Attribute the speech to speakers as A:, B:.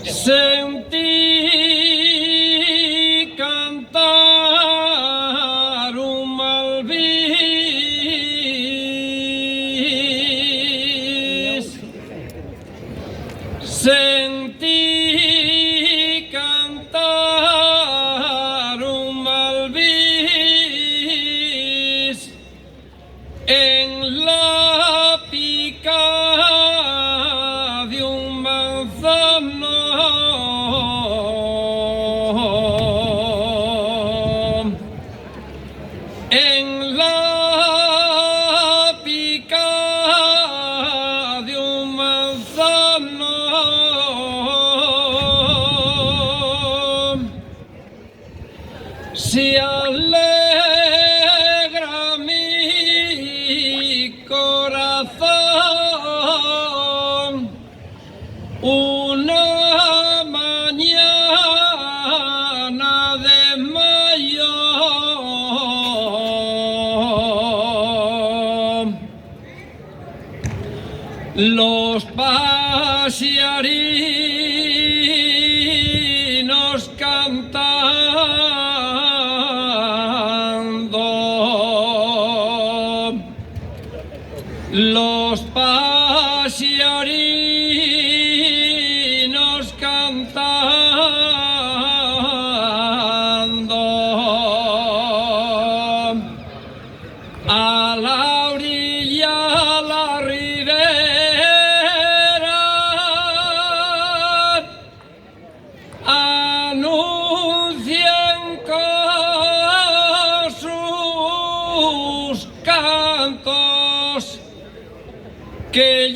A: Sentí cantar un malvis, sentí cantar un malvis en la pica de un manzano. En la pica de un manzano se alegra mi corazón una mañana de mayo. Los pasiarinos cantando, los pasiarinos cantando a la orilla, a la ribera, anuncian con sus cantos que